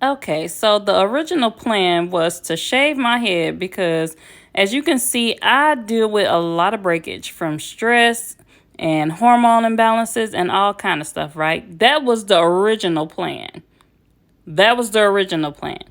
Okay, so the original plan was to shave my head because, as you can see, I deal with a lot of breakage from stress and hormone imbalances and all kind of stuff, right? That was the original plan. That was the original plan.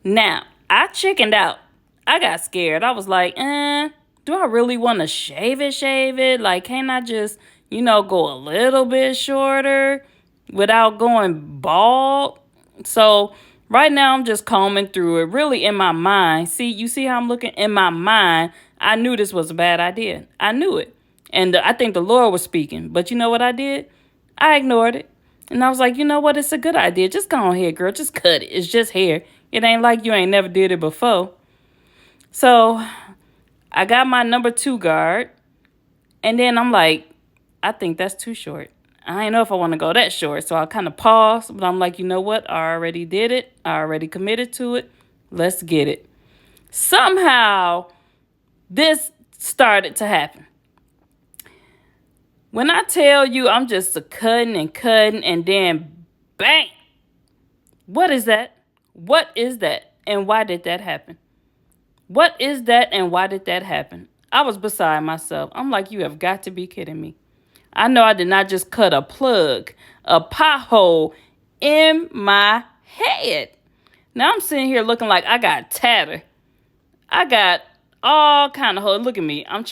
Now, I chickened out. I got scared. I was like, do I really want to shave it, shave it? Like, can't I just, go a little bit shorter without going bald? So, right now, I'm just combing through it. Really, in my mind, you see how I'm looking? In my mind, I knew this was a bad idea. I knew it. And I think the Lord was speaking. But you know what I did? I ignored it. And I was like, you know what? It's a good idea. Just go ahead, girl. Just cut it. It's just hair. It ain't like you ain't never did it before. So I got my number two guard. And then I'm like, I think that's too short. I ain't know if I want to go that short. So I kind of paused. But I'm like, you know what? I already did it. I already committed to it. Let's get it. Somehow, this started to happen. When I tell you I'm just a cutting and cutting and then bang. What is that? What is that? And why did that happen? What is that and why did that happen? I was beside myself. I'm like, you have got to be kidding me. I know I did not just cut a plug, a pothole in my head. Now I'm sitting here looking like I got tatter. I got all kind of holes. Look at me. I'm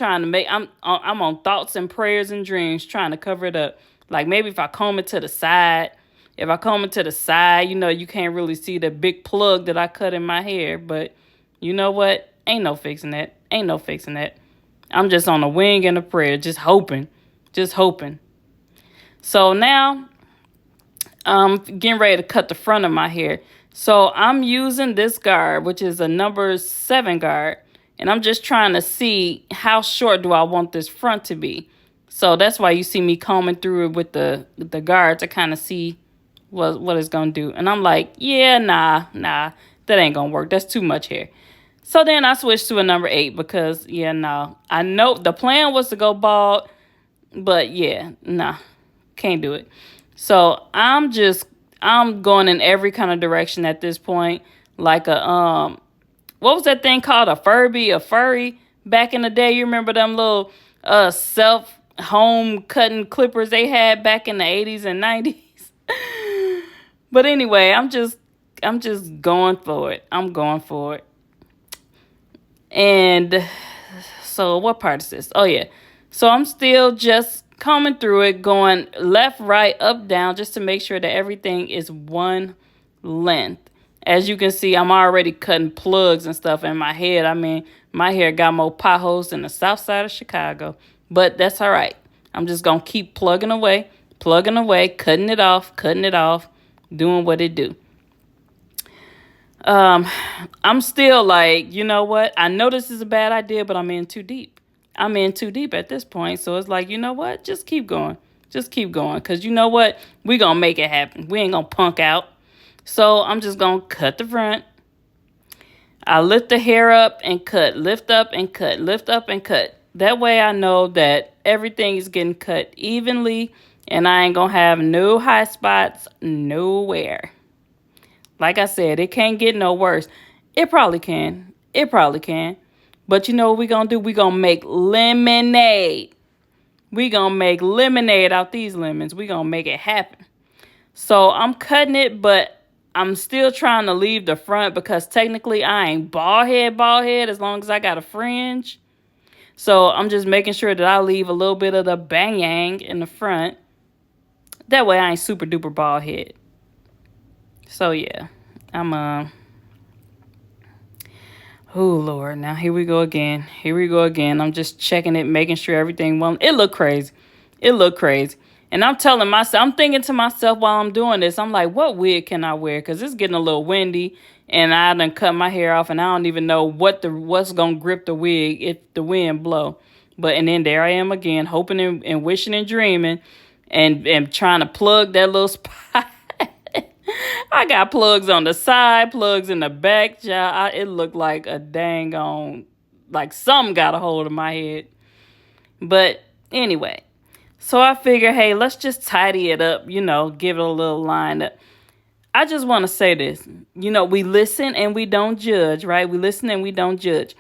on thoughts and prayers and dreams trying to cover it up. Like maybe if I comb it to the side, you can't really see the big plug that I cut in my hair. But you know what? Ain't no fixing that. Ain't no fixing that. I'm just on a wing and a prayer, just hoping. Just hoping. So now I'm getting ready to cut the front of my hair. So I'm using this guard, which is a number 7 guard. And I'm just trying to see how short do I want this front to be. So that's why you see me combing through it with the guard to kind of see what it's going to do. And I'm like, yeah, nah, that ain't going to work. That's too much hair. So then I switched to a number 8 because, yeah, no. I know the plan was to go bald, but yeah, nah, can't do it. So I'm going in every kind of direction at this point. Like what was that thing called? A furry back in the day. You remember them little self home cutting clippers they had back in the 80s and 90s? But anyway, I'm just going for it. I'm going for it. And so what part is this? Oh yeah. So I'm still just combing through it, going left, right, up, down, just to make sure that everything is one length. As you can see, I'm already cutting plugs and stuff in my head. I mean, my hair got more potholes than the south side of Chicago. But that's all right. I'm just going to keep plugging away, cutting it off, doing what it do. I'm still like, you know what? I know this is a bad idea, but I'm in too deep. I'm in too deep at this point. So it's like, you know what? Just keep going. Just keep going. Because you know what? We're going to make it happen. We ain't going to punk out. So I'm just going to cut the front. I lift the hair up and cut. Lift up and cut. Lift up and cut. That way I know that everything is getting cut evenly. And I ain't going to have no high spots nowhere. Like I said, it can't get no worse. It probably can. It probably can. But you know what we're going to do? We're going to make lemonade. We're going to make lemonade out these lemons. We're going to make it happen. So I'm cutting it, but I'm still trying to leave the front because technically I ain't bald head as long as I got a fringe. So I'm just making sure that I leave a little bit of the bang-yang in the front. That way I ain't super duper bald head. So yeah, I'm oh Lord, now here we go again. I'm just checking it, making sure everything it look crazy. And I'm thinking to myself while I'm doing this, I'm like, what wig can I wear? Because it's getting a little windy and I done cut my hair off and I don't even know what's gonna grip the wig if the wind blow. And then there I am again, hoping and wishing and dreaming and trying to plug that little spot. I got plugs on the side, plugs in the back, child. It looked like a dang on, like something got a hold of my head. But anyway, so I figure, hey, let's just tidy it up, give it a little line up. I just want to say this. You know, we listen and we don't judge, right? We listen and we don't judge.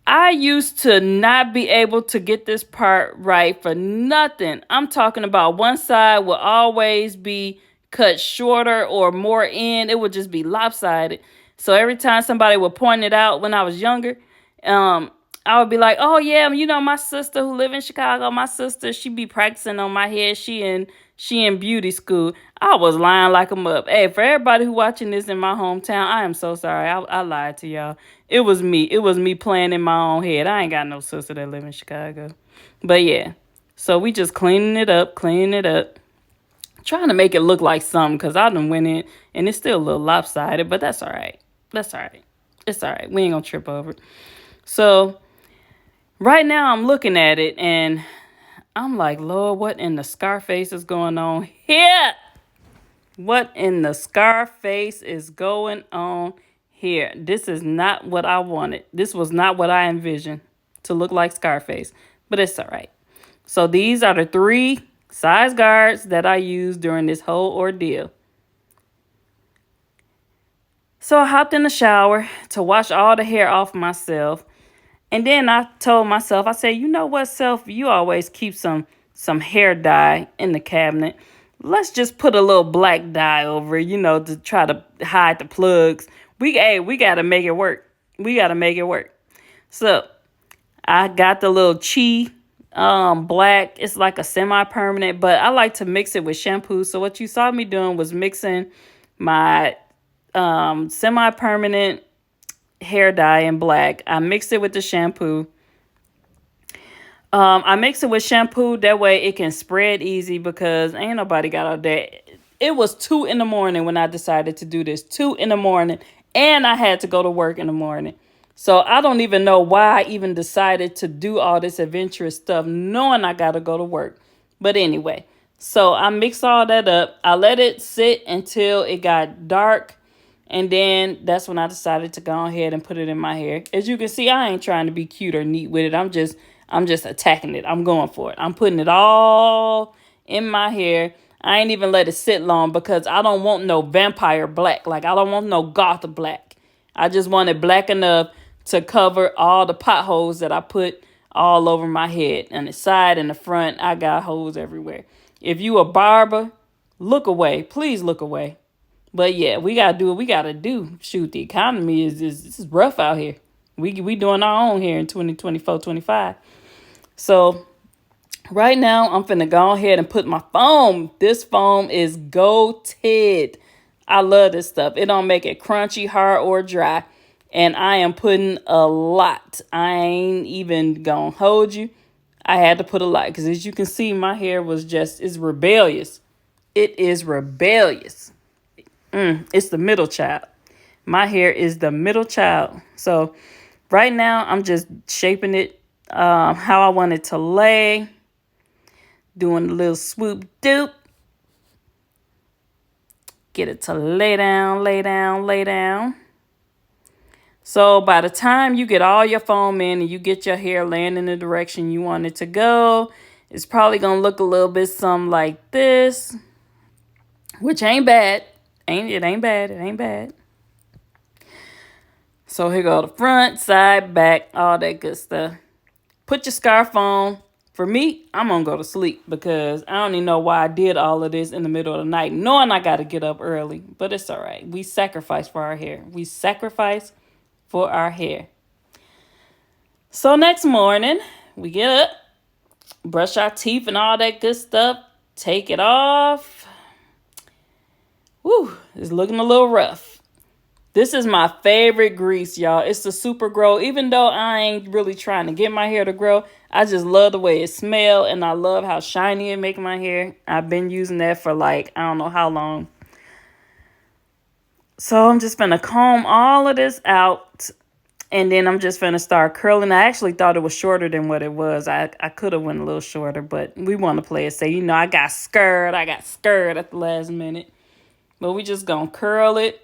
I used to not be able to get this part right for nothing. I'm talking about one side will always be cut shorter or more in. It would just be lopsided. So every time somebody would point it out when I was younger, um, I would be like, "Oh yeah, you know my sister who live in Chicago. My sister, she be practicing on my head. She in beauty school." I was lying like a mug. Hey, for everybody who watching this in my hometown, I am so sorry. I lied to y'all. It was me. It was me playing in my own head. I ain't got no sister that live in Chicago. But yeah, so we just cleaning it up, trying to make it look like something because I done went in and it's still a little lopsided, but that's all right. That's all right. It's all right. We ain't gonna trip over it. So right now I'm looking at it and I'm like, Lord, what in the Scarface is going on here? What in the Scarface is going on here? This is not what I wanted. This was not what I envisioned to look like Scarface, but it's all right. So these are the 3 size guards that I used during this whole ordeal. So I hopped in the shower to wash all the hair off myself. And then I told myself, I said, you know what, self, you always keep some hair dye in the cabinet. Let's just put a little black dye over it, to try to hide the plugs. We got to make it work. We got to make it work. So I got the little Chi black. It's like a semi-permanent, but I like to mix it with shampoo. So what you saw me doing was mixing my semi-permanent hair dye in black. I mixed it with the shampoo. I mix it with shampoo. That way it can spread easy because ain't nobody got all that. It was 2 in the morning when I decided to do this. 2 in the morning. And I had to go to work in the morning. So I don't even know why I even decided to do all this adventurous stuff knowing I got to go to work. But anyway, so I mixed all that up. I let it sit until it got dark. And then that's when I decided to go ahead and put it in my hair. As you can see, I ain't trying to be cute or neat with it. I'm just attacking it. I'm going for it. I'm putting it all in my hair. I ain't even let it sit long because I don't want no vampire black. Like, I don't want no goth black. I just want it black enough to cover all the potholes that I put all over my head. And the side and the front, I got holes everywhere. If you a barber, look away. Please look away. But yeah, we got to do what we got to do. Shoot, the economy is rough out here. We doing our own here in 2024, 25. So right now, I'm finna go ahead and put my foam. This foam is goated. I love this stuff. It don't make it crunchy, hard, or dry. And I am putting a lot. I ain't even gonna hold you. I had to put a lot because as you can see, my hair is rebellious. It is rebellious. It's the middle child. My hair is the middle child. So right now, I'm just shaping it how I want it to lay. Doing a little swoop doop. Get it to lay down, lay down, lay down. So by the time you get all your foam in and you get your hair laying in the direction you want it to go, it's probably going to look a little bit something like this, which ain't bad. It ain't bad. So here go the front, side, back, all that good stuff. Put your scarf on. For me, I'm going to go to sleep because I don't even know why I did all of this in the middle of the night, knowing I got to get up early. But it's all right. We sacrifice for our hair. We sacrifice for our hair. So next morning, we get up, brush our teeth and all that good stuff, take it off. Woo, it's looking a little rough. This is my favorite grease, y'all. It's the Super Grow. Even though I ain't really trying to get my hair to grow, I just love the way it smells, and I love how shiny it makes my hair. I've been using that for I don't know how long. So I'm just going to comb all of this out, and then I'm just going to start curling. I actually thought it was shorter than what it was. I could have went a little shorter, but we want to play it safe. I got scared. At the last minute. But we just going to curl it.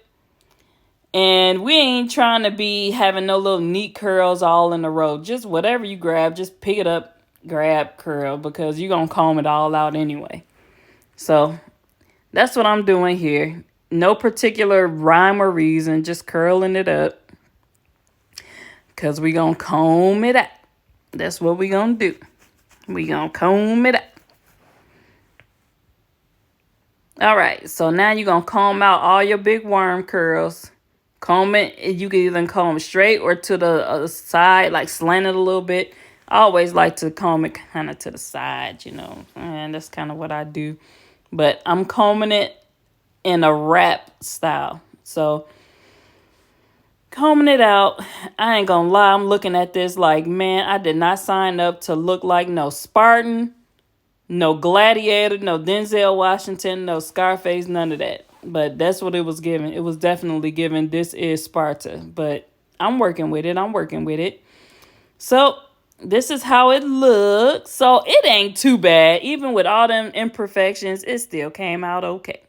And we ain't trying to be having no little neat curls all in a row. Just whatever you grab, just pick it up, grab, curl, because you're going to comb it all out anyway. So that's what I'm doing here. No particular rhyme or reason, just curling it up. Because we going to comb it out. That's what we going to do. We going to comb it out. All right, so now you're going to comb out all your big worm curls. Comb it. You can either comb straight or to the side, like slant it a little bit. I always like to comb it kind of to the side, you know. And that's kind of what I do. But I'm combing it in a wrap style. So combing it out. I ain't gonna lie. I'm looking at this like, man, I did not sign up to look like no Spartan, no Gladiator, no Denzel Washington, no Scarface, none of that. But that's what it was given. It was definitely given, this is Sparta. But I'm working with it. I'm working with it. So this is how it looks. So it ain't too bad. Even with all them imperfections, it still came out okay.